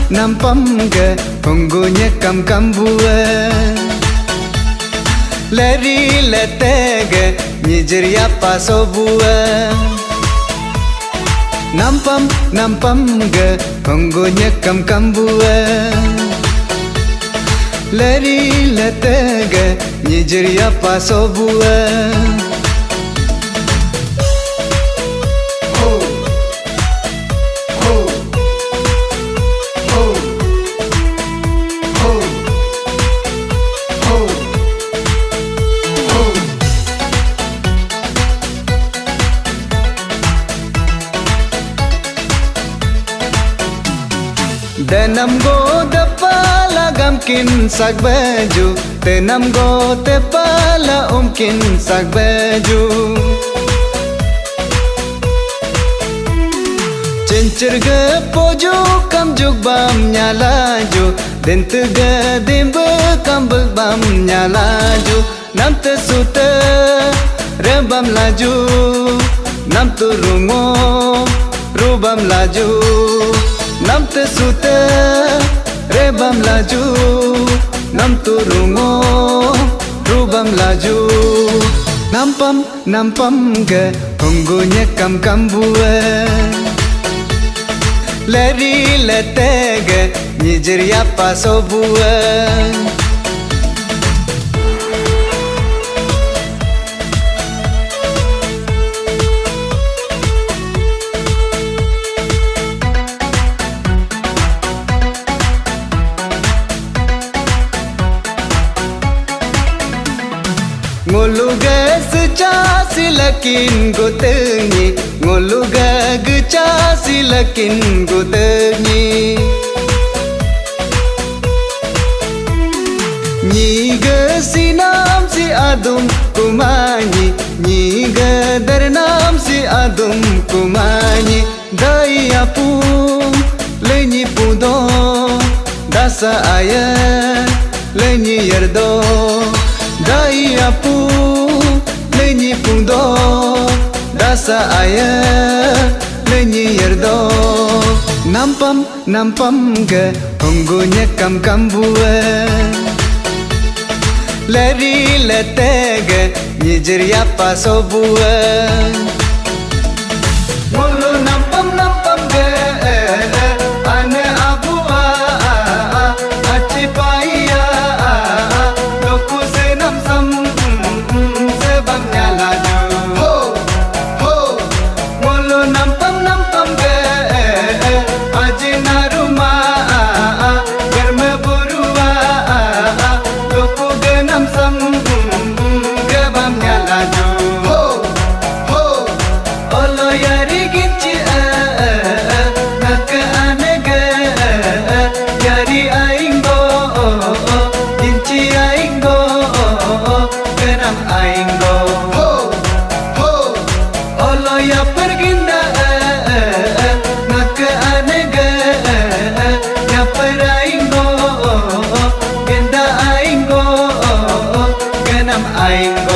nampam ke punggunya kam bua leri letege nyijeria paso bua nampam ke punggunya kam bua leri letege nyijeria paso bua Denam go depala gamkin sak baju Tenam go tepala umkin sak baju Cencir ge pojo kam juk bam nyalaju Den tega dembe kam bam nyalaju Nam tesuta rebam laju Nam turungo rubam laju Nam tesuta rebam laju Nam turungo rubam laju Nampam ke punggunya kam bua leri letege nyijeria paso bua Ngoluga seca silakin go tengi Ngoluga geca silakin go tengi Nyiga sinam si adum kumanyi Nyiga dernam si adum kumanyi Daya pun lenyi pudo Dasa ayat lenyi yerdo Daya pu lenyi pundo Dasa ayat lenyi yerdo Nampam ke punggunya kam bua leri letege nyijeria paso bua Mulu nampam ke ane abua aci paya loku senam sam sebab nyalaju ho mulu nampam ke aji naruma germe burua loku genam sam gebam nyalaju ho olo yari ginci nak anege yari aing go ginci aing go genam aing go olo ya perginda nak anege ya peraing go genda aing go genam aing go